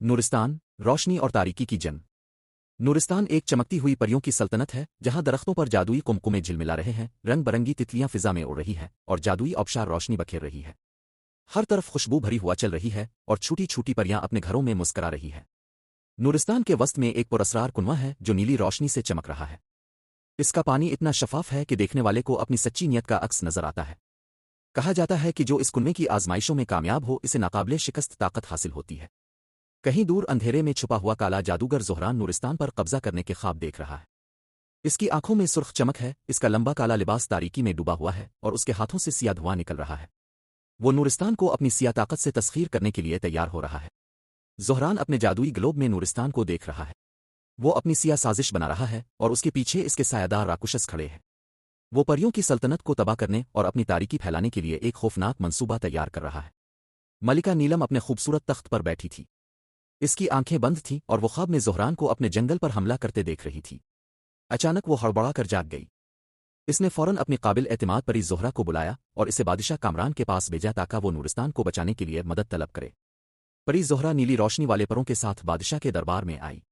नूरिस्तान, रोशनी और तारीकी की जंग। नूरिस्तान एक चमकती हुई परियों की सल्तनत है जहां दरख्तों पर जादुई कुमकुमे झिलमिला रहे हैं, रंग बरंगी तितलियां फिजा में उड़ रही हैं और जादुई औपचार रोशनी बखेर रही है। हर तरफ खुशबू भरी हुआ चल रही है और छोटी छोटी परियां अपने घरों में मुस्करा रही है। नूरिस्तान के वस्त में एक पुरस्रार कुनवा है जो नीली रोशनी से चमक रहा है। इसका पानी इतना शफाफ है कि देखने वाले को अपनी सच्ची नीयत का अक्स नजर आता है। कहा जाता है कि जो इस कुनवे की आजमाइशों में कामयाब हो इसे नाकाबिले शिकस्त ताकत हासिल होती है। कहीं दूर अंधेरे में छुपा हुआ काला जादूगर ज़ोहरान नूरिस्तान पर कब्जा करने के ख्वाब देख रहा है। इसकी आंखों में सुर्ख चमक है, इसका लंबा काला लिबास तारीकी में डूबा हुआ है और उसके हाथों से सिया धुआं निकल रहा है। वो नूरिस्तान को अपनी सिया ताकत से तस्खीर करने के लिए तैयार हो रहा है। ज़ोहरान अपने जादुई ग्लोब में नूरिस्तान को देख रहा है। वो अपनी सिया साजिश बना रहा है और उसके पीछे इसके सायादार राकुशस खड़े हैं। वो परियों की सल्तनत को तबाह करने और अपनी तारीकी फैलाने के लिए एक खौफनाक मंसूबा तैयार कर रहा है। मलिका नीलम अपने खूबसूरत तख्त पर बैठी थी। इसकी आंखें बंद थीं और वो ख्वाब में ज़ोहरान को अपने जंगल पर हमला करते देख रही थी। अचानक वो हड़बड़ा कर जाग गई। इसने फौरन अपनी काबिल एतमाद परी ज़ोहरा को बुलाया और इसे बादशाह कामरान के पास भेजा ताकि वो नूरिस्तान को बचाने के लिए मदद तलब करे। परी ज़ोहरा नीली रोशनी वाले परों के साथ बादशाह के दरबार में आई।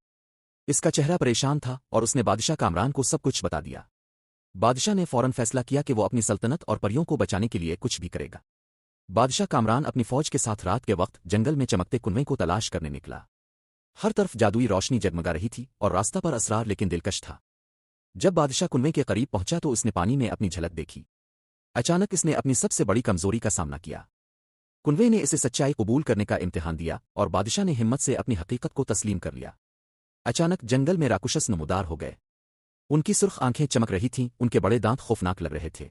इसका चेहरा परेशान था और उसने बादशाह कामरान को सब कुछ बता दिया। बादशाह ने फौरन फैसला किया कि वो अपनी सल्तनत और परियों को बचाने के लिए कुछ भी करेगा। बादशाह कामरान अपनी फौज के साथ रात के वक्त जंगल में चमकते कुनवे को तलाश करने निकला। हर तरफ जादुई रोशनी जगमगा रही थी और रास्ता पर असरार लेकिन दिलकश था। जब बादशाह कुनवे के करीब पहुंचा तो उसने पानी में अपनी झलक देखी। अचानक इसने अपनी सबसे बड़ी कमजोरी का सामना किया। कुनवे ने इसे सच्चाई कबूल करने का इम्तिहान दिया और बादशाह ने हिम्मत से अपनी हकीकत को तस्लीम कर लिया। अचानक जंगल में राकुशस नमूदार हो गए। उनकी सुर्ख आंखें चमक रही थीं, उनके बड़े दांत खौफनाक लग रहे थे।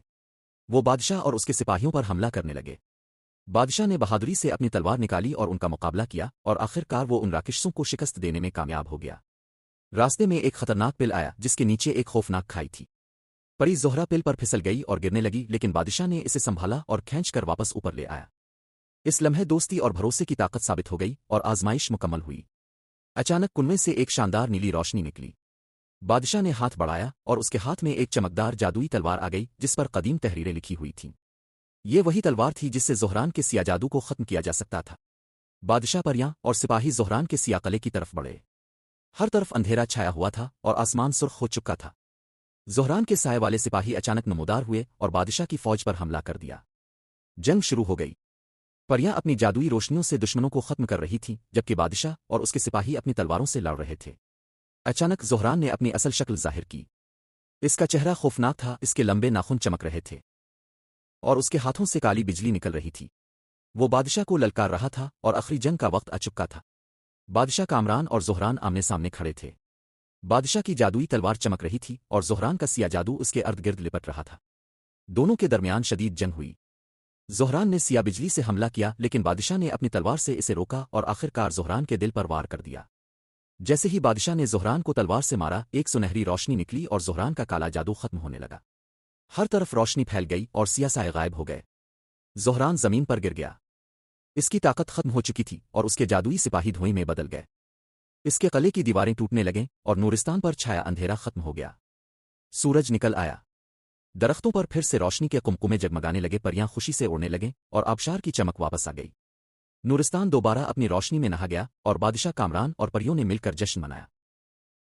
वो बादशाह और उसके सिपाहियों पर हमला करने लगे। बादशाह ने बहादुरी से अपनी तलवार निकाली और उनका मुकाबला किया और आखिरकार वो उन राक्षसों को शिकस्त देने में कामयाब हो गया। रास्ते में एक खतरनाक पिल आया जिसके नीचे एक खौफनाक खाई थी। परी ज़ोहरा पिल पर फिसल गई और गिरने लगी, लेकिन बादशाह ने इसे संभाला और खींचकर वापस ऊपर ले आया। इस लम्हे दोस्ती और भरोसे की ताकत साबित हो गई और आजमाइश मुकम्मल हुई। अचानक कुनवे से एक शानदार नीली रोशनी निकली। बादशाह ने हाथ बढ़ाया और उसके हाथ में एक चमकदार जादुई तलवार आ गई जिस पर कदीम तहरीरें लिखी हुई थीं। ये वही तलवार थी जिससे ज़ोहरान के सिया जादू को खत्म किया जा सकता था। बादशाह परियां और सिपाही ज़ोहरान के सिया कले की तरफ बढ़े। हर तरफ अंधेरा छाया हुआ था और आसमान सुर्ख हो चुका था। ज़ोहरान के साए वाले सिपाही अचानक नमूदार हुए और बादशाह की फौज पर हमला कर दिया। जंग शुरू हो गई। परियां अपनी जादुई रोशनियों से दुश्मनों को खत्म कर रही थीं, जबकि बादशाह और उसके सिपाही अपनी तलवारों से लड़ रहे थे। अचानक ज़ोहरान ने अपनी असल शक्ल जाहिर की। इसका चेहरा खौफनाक था, इसके लंबे नाखून चमक रहे थे और उसके हाथों से काली बिजली निकल रही थी। वो बादशाह को ललकार रहा था और आखिरी जंग का वक्त आ चुका था। बादशाह कामरान और ज़ोहरान आमने सामने खड़े थे। बादशाह की जादुई तलवार चमक रही थी और ज़ोहरान का सिया जादू उसके अर्द गिर्द लिपट रहा था। दोनों के दरमियान शदीद जंग हुई। ज़ोहरान ने सिया बिजली से हमला किया, लेकिन बादशाह ने अपनी तलवार से इसे रोका और आखिरकार ज़ोहरान के दिल पर वार कर दिया। जैसे ही बादशाह ने ज़ोहरान को तलवार से मारा, एक सुनहरी रोशनी निकली और ज़ोहरान का काला जादू खत्म होने लगा। हर तरफ रोशनी फैल गई और सिया साए गायब हो गए। ज़ोहरान जमीन पर गिर गया। इसकी ताकत खत्म हो चुकी थी और उसके जादुई सिपाही धुएं में बदल गए। इसके गले की दीवारें टूटने लगें और नूरिस्तान पर छाया अंधेरा खत्म हो गया। सूरज निकल आया। दरख्तों पर फिर से रोशनी के कुमकुमे जगमगाने लगे, परियां खुशी से उड़ने लगे और आबशार की चमक वापस आ गई। नूरिस्तान दोबारा अपनी रोशनी में नहा गया और बादशाह कामरान और परियों ने मिलकर जश्न मनाया।